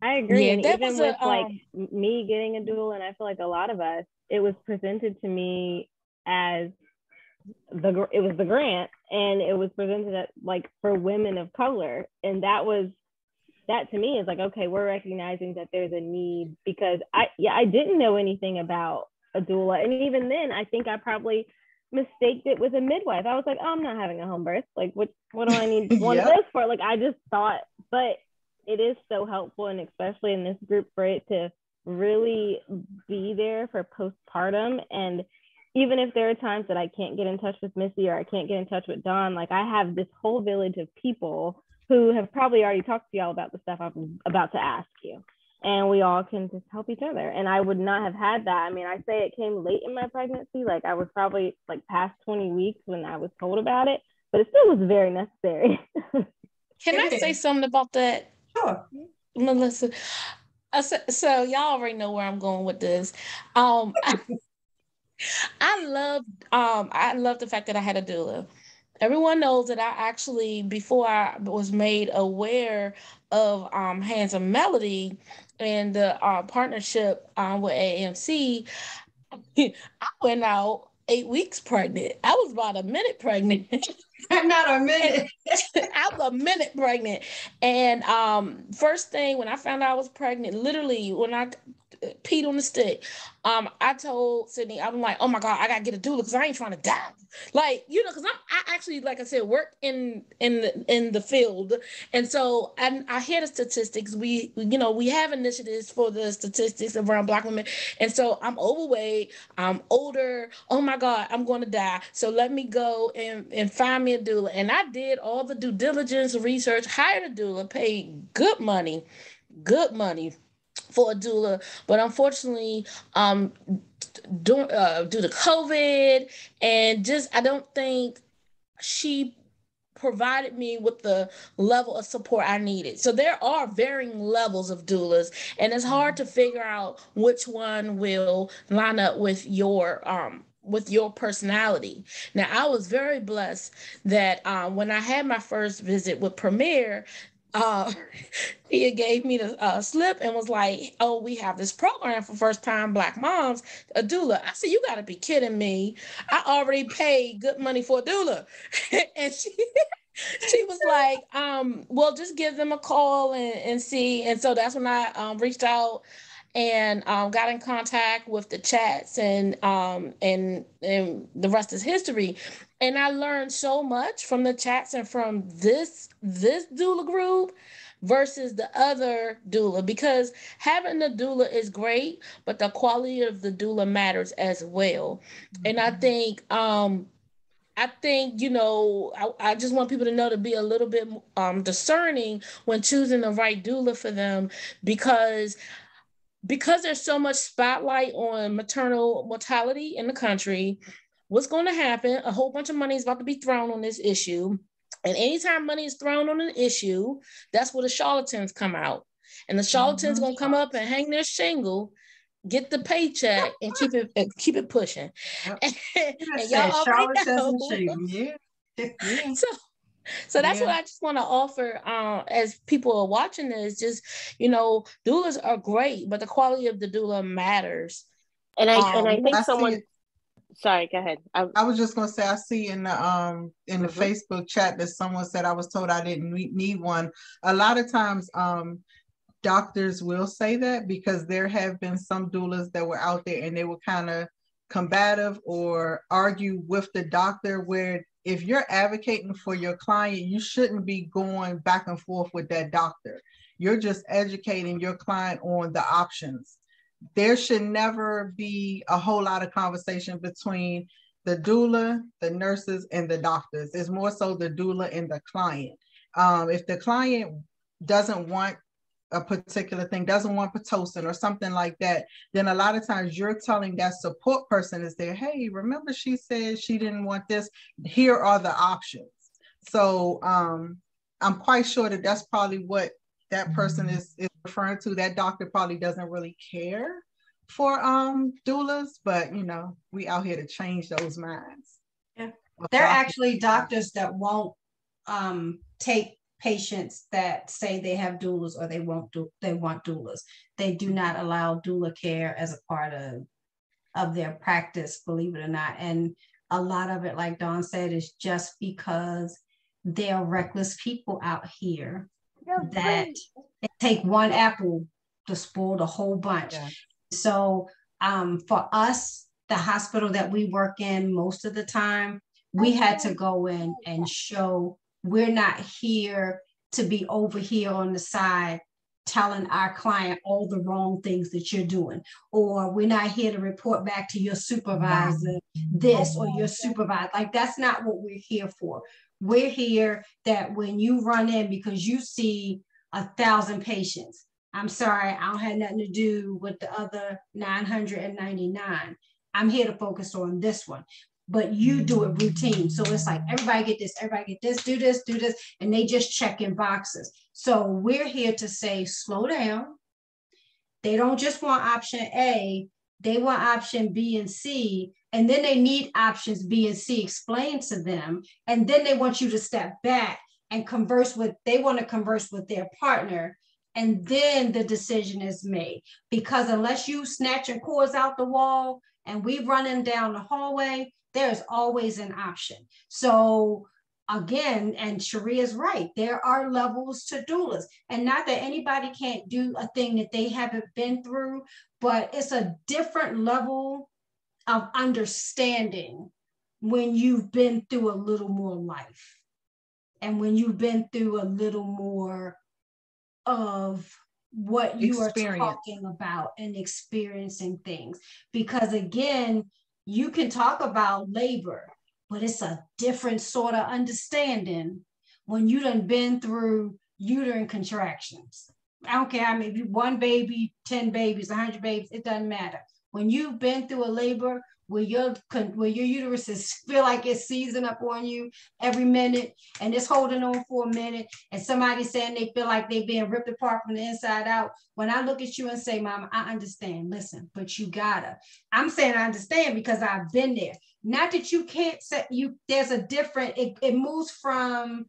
I agree. Yeah, and even with like me getting a doula, and I feel like a lot of us, it was presented to me as it was the grant, and it was presented as like for women of color. And that to me is like, okay, we're recognizing that there's a need, because I didn't know anything about a doula. And even then, I think I probably mistaked it with a midwife. I was like, oh, I'm not having a home birth. Like, what do I need one of those for? Like, I just thought, but it is so helpful, and especially in this group, for it to really be there for postpartum. And even if there are times that I can't get in touch with Missy or I can't get in touch with Dawn, like, I have this whole village of people who have probably already talked to y'all about the stuff I'm about to ask you. And we all can just help each other. And I would not have had that. I mean, I say it came late in my pregnancy. Like, I was probably like past 20 weeks when I was told about it, but it still was very necessary. Can I say something about that? Sure. Melissa. So y'all already know where I'm going with this. I love the fact that I had a doula. Everyone knows that I actually, before I was made aware of Hands of Melody and the partnership with AMC, I went out 8 weeks pregnant. I was about a minute pregnant. Not a minute. I was a minute pregnant. And first thing, when I found out I was pregnant, literally when I peed on the stick, I told Sydney, I'm like, oh my God, I gotta get a doula because I ain't trying to die. Like, because I actually, like I said, work in the field. And so I hear the statistics. We have initiatives for the statistics around Black women. And so I'm overweight, I'm older. Oh my God, I'm going to die. So let me go and find me a doula. And I did all the due diligence, research, hired a doula, paid good money for a doula, but unfortunately, due to COVID, and just I don't think she provided me with the level of support I needed. So there are varying levels of doulas, and it's hard to figure out which one will line up with your personality. Now, I was very blessed that when I had my first visit with Premier, he gave me the slip and was like, oh, we have this program for first-time Black moms, a doula. I said, you got to be kidding me. I already paid good money for a doula. And she was like, well, just give them a call and see. And so that's when I reached out and got in contact with the chats, and the rest is history. And I learned so much from the chats and from this doula group versus the other doula, because having the doula is great, but the quality of the doula matters as well. And I think I think, I just want people to know to be a little bit discerning when choosing the right doula for them, because there's so much spotlight on maternal mortality in the country. What's going to happen? A whole bunch of money is about to be thrown on this issue. And anytime money is thrown on an issue, that's where the charlatans come out. And the charlatans going to come up and hang their shingle, get the paycheck, and keep it pushing. Yep. And y'all already know. Yeah. So that's what I just want to offer as people are watching this. Just, doulas are great, but the quality of the doula matters. And I think someone. Sorry, go ahead. I was just gonna say, I see in the Facebook chat that someone said I was told I didn't need one. A lot of times, doctors will say that because there have been some doulas that were out there and they were kind of combative or argue with the doctor, where if you're advocating for your client, you shouldn't be going back and forth with that doctor. You're just educating your client on the options. There should never be a whole lot of conversation between the doula, the nurses, and the doctors. It's more so the doula and the client. If the client doesn't want a particular thing, doesn't want Pitocin or something like that, then a lot of times you're telling that support person is there, hey, remember she said she didn't want this, here are the options. So I'm quite sure that that's probably what that person is referring to. That doctor probably doesn't really care for doulas, but we out here to change those minds. Yeah, there are actually doctors that won't take patients that say they have doulas or they want doulas. They do not allow doula care as a part of their practice, believe it or not. And a lot of it, like Dawn said, is just because there are reckless people out here that take one apple to spoil the whole bunch. Yeah. So for us, the hospital that we work in most of the time, we had to go in and show we're not here to be over here on the side telling our client all the wrong things that you're doing, or we're not here to report back to your supervisor this or your supervisor. Like, that's not what we're here for. We're here that when you run in because you see 1,000 patients, I'm sorry, I don't have nothing to do with the other 999. I'm here to focus on this one. But you do it routine. So it's like, everybody get this, do this, and they just check in boxes. So we're here to say, slow down. They don't just want option A, they want option B and C, and then they need options B and C explained to them. And then they want you to step back and they want to converse with their partner. And then the decision is made. Because unless you snatching cords out the wall and we running down the hallway, there's always an option. So again, and Sharia's right, there are levels to doulas. And not that anybody can't do a thing that they haven't been through, but it's a different level of understanding when you've been through a little more life. And when you've been through a little more of what you are talking about and experiencing things. Because again, you can talk about labor, but it's a different sort of understanding when you done been through uterine contractions. I don't care how many, 1 baby, 10 babies, 100 babies, it doesn't matter. When you've been through a labor where your uterus feel like it's seizing up on you every minute and it's holding on for a minute, and somebody saying they feel like they're being ripped apart from the inside out. When I look at you and say, Mama, I understand, listen, but you gotta. I'm saying I understand because I've been there. Not that you can't say there's a different, it moves from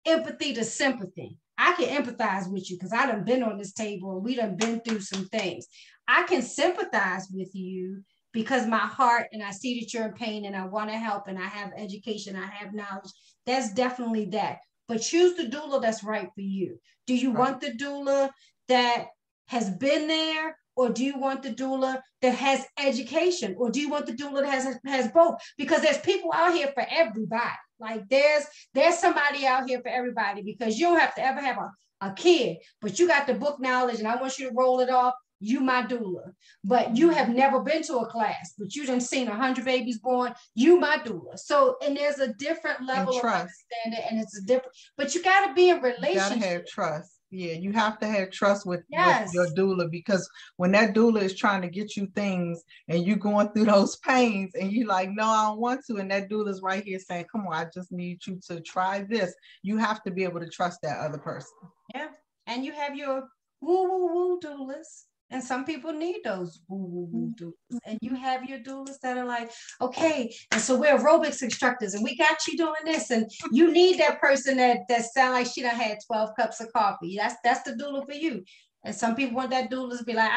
empathy to sympathy. I can empathize with you because I done been on this table and we done been through some things. I can sympathize with you because my heart, and I see that you're in pain and I want to help and I have education, I have knowledge. That's definitely that. But choose the doula that's right for you. Do you want the doula that has been there, or do you want the doula that has education, or do you want the doula that has both? Because there's people out here for everybody. Like there's somebody out here for everybody, because you don't have to ever have a kid, but you got the book knowledge and I want you to roll it off. you my doula. But you have never been to a class, but you done seen 100 babies born, you my doula. So, and there's a different level of understanding, and it's a different, but you got to be in relationship. You got to have trust. Yeah, you have to have trust with your doula, because when that doula is trying to get you things and you going through those pains and you like, no, I don't want to. And that doula is right here saying, come on, I just need you to try this. You have to be able to trust that other person. Yeah. And you have your woo, woo, woo doulas. And some people need those woo, woo, woo doulas. And you have your doulas that are like, okay, and so we're aerobics instructors and we got you doing this. And you need that person that sound like she done had 12 cups of coffee. That's the doula for you. And some people want that doula to be like,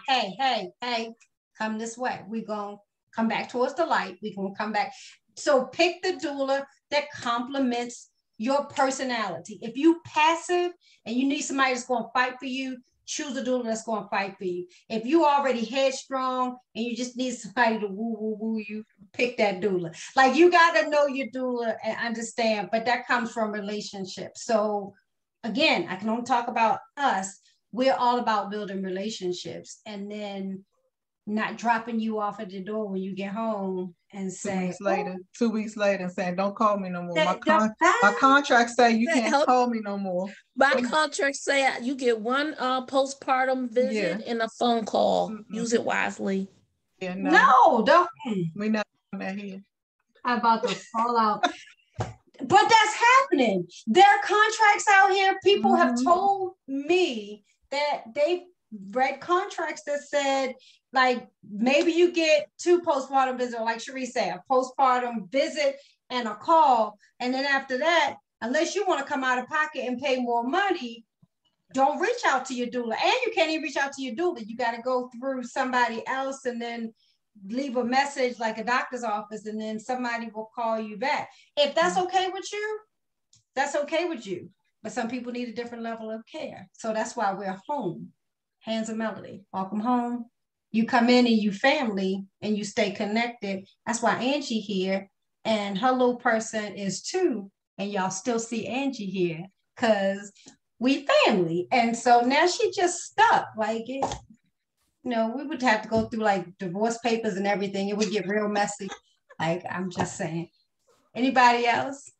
hey, come this way. We're going to come back towards the light. We're going to come back. So pick the doula that complements your personality. If you passive and you need somebody that's going to fight for you, choose a doula that's going to fight for you. If you already headstrong and you just need somebody to woo, woo, woo you, pick that doula. Like, you got to know your doula and understand, but that comes from relationships. So again, I can only talk about us. We're all about building relationships, and then not dropping you off at the door when you get home and say 2 weeks later and saying, don't call me no more. My contract say you can't call me no more. My contract say you get one postpartum visit and a phone call. Use it wisely. Yeah, no, don't. We not doing that here. I'm about to fall out. But that's happening. There are contracts out here. People have told me that they've read contracts that said, like, maybe you get 2 postpartum visits, or like Cherie said, a postpartum visit and a call. And then after that, unless you want to come out of pocket and pay more money, don't reach out to your doula. And you can't even reach out to your doula. You got to go through somebody else and then leave a message like a doctor's office, and then somebody will call you back. If that's okay with you, that's okay with you. But some people need a different level of care. So that's why we're home. Hands of Melody. Welcome home. You come in and you family and you stay connected. That's why Angie here and her little person is too. And y'all still see Angie here because we family. And so now she just stuck. Like, it, we would have to go through like divorce papers and everything. It would get real messy. Like, I'm just saying. Anybody else?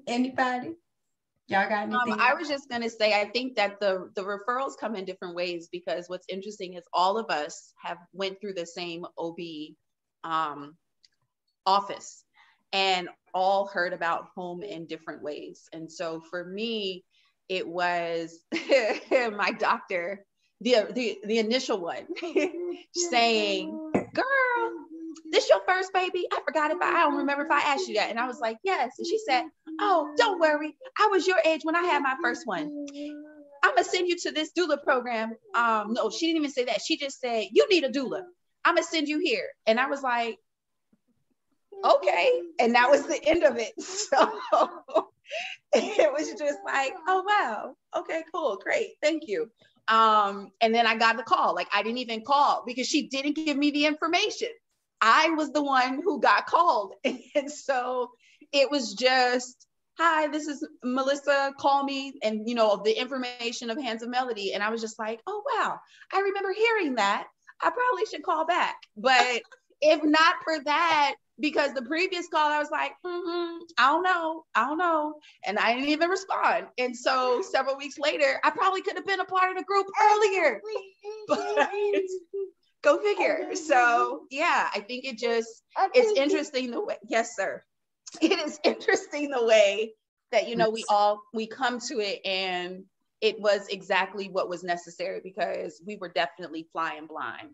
Anybody? Y'all got anything? I was just going to say, I think that the referrals come in different ways, because what's interesting is all of us have went through the same OB office and all heard about home in different ways. And so for me, it was my doctor, the initial one, saying, girl, this your first baby? I forgot I don't remember if I asked you that. And I was like, yes. And she said, oh, don't worry. I was your age when I had my first one. I'm going to send you to this doula program. No, she didn't even say that. She just said, you need a doula. I'm going to send you here. And I was like, okay. And that was the end of it. So it was just like, oh, wow. Okay, cool. Great. Thank you. And then I got the call. Like, I didn't even call because she didn't give me the information. I was the one who got called. And so it was just, hi, this is Melissa, call me. And, the information of Hands of Melody. And I was just like, oh, wow, I remember hearing that. I probably should call back. But if not for that, because the previous call, I was like, I don't know. And I didn't even respond. And so several weeks later, I probably could have been a part of the group earlier. But go figure. So yeah, I think it's interesting the way, yes, sir. It is interesting the way that, we come to it, and it was exactly what was necessary, because we were definitely flying blind.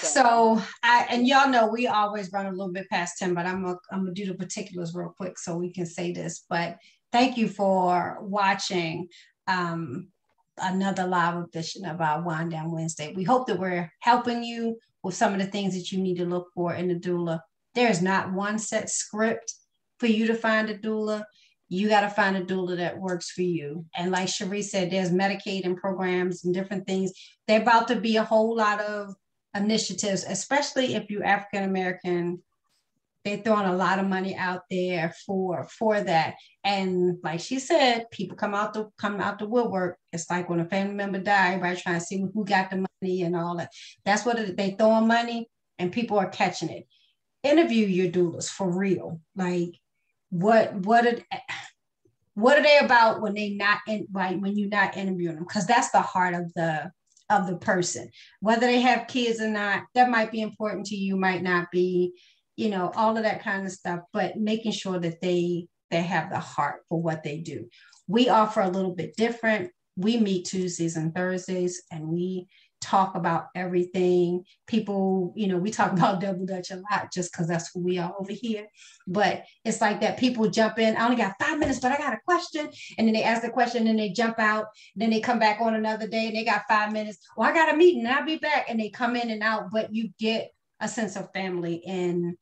So and y'all know we always run a little bit past 10, but I'm gonna do the particulars real quick so we can say this. But thank you for watching another live edition of our Winedown Wednesday. We hope that we're helping you with some of the things that you need to look for in a doula. There's not one set script for you to find a doula. You got to find a doula that works for you. And like Cherie said, there's Medicaid and programs and different things. They're about to be a whole lot of initiatives, especially if you're African American they're throwing a lot of money out there for that. And like she said, people come out the woodwork. It's like when a family member died, everybody trying to see who got the money and all that. That's what they throwing money, and people are catching it. Interview your doulas for real. Like what are they about when they not in, like when you're not interviewing them? Because that's the heart of the person. Whether they have kids or not, that might be important to you, might not be, all of that kind of stuff. But making sure that they have the heart for what they do. We offer a little bit different. We meet Tuesdays and Thursdays, and we talk about everything. People, we talk about double dutch a lot just because that's who we are over here. But it's like that people jump in. I only got 5 minutes, but I got a question. And then they ask the question and they jump out. Then they come back on another day and they got 5 minutes. Well, I got a meeting and I'll be back. And they come in and out, but you get a sense of family in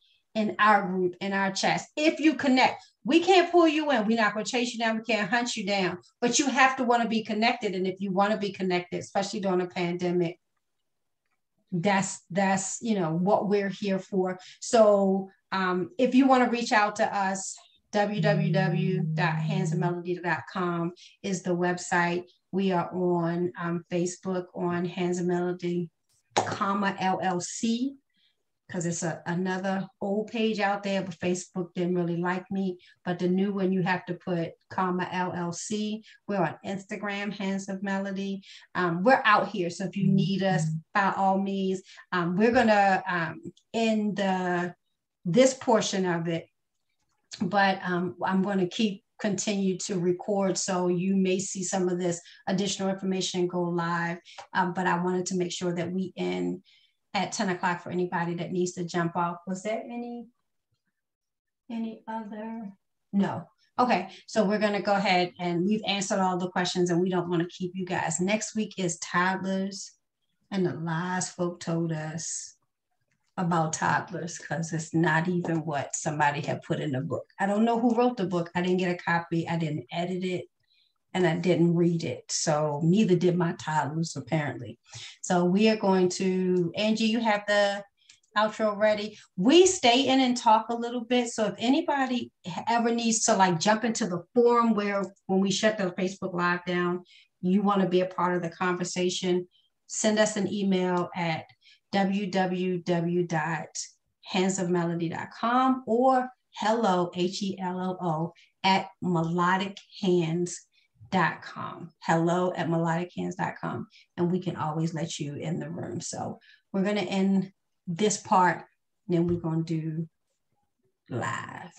our group, in our chats. If you connect, we can't pull you in. We're not going to chase you down. We can't hunt you down, but you have to want to be connected. And if you want to be connected, especially during a pandemic, that's what we're here for. So if you want to reach out to us, www.handsofmelody.com is the website. We are on Facebook on Hands of Melody, LLC, because it's another old page out there, but Facebook didn't really like me. But the new one, you have to put LLC. We're on Instagram, Hands of Melody. We're out here. So if you need us, by all means, we're going to end this portion of it. But I'm going to continue to record. So you may see some of this additional information go live. But I wanted to make sure that we end at 10 o'clock for anybody that needs to jump off. Was there any other? No. Okay, so we're going to go ahead, and we've answered all the questions, and we don't want to keep you guys. Next week is toddlers and the lies folk told us about toddlers, because it's not even what somebody had put in the book. I don't know who wrote the book. I didn't get a copy. I didn't edit it. And I didn't read it. So neither did my toddlers, apparently. So we are going to, Angie, you have the outro ready. We stay in and talk a little bit. So if anybody ever needs to jump into the forum where when we shut the Facebook Live down, you want to be a part of the conversation, send us an email at www.handsofmelody.com or hello, HELLO, at melodichands.com. hello@melodichands.com, and we can always let you in the room. So we're going to end this part, and then we're going to do live.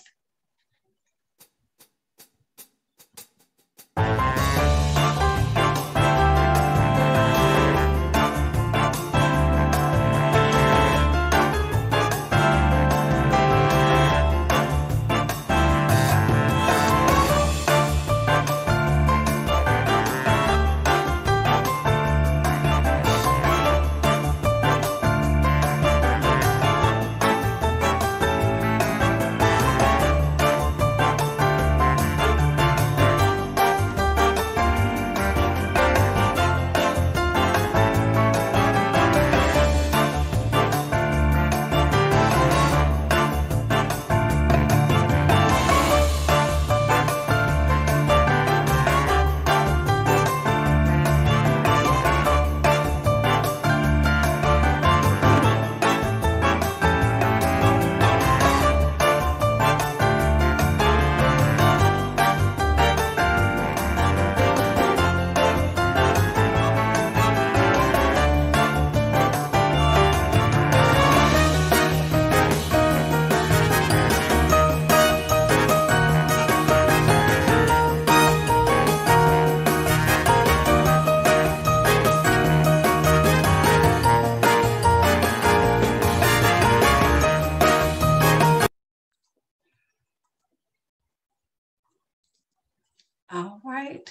All right,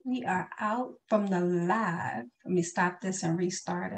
we are out from the live. Let me stop this and restart it.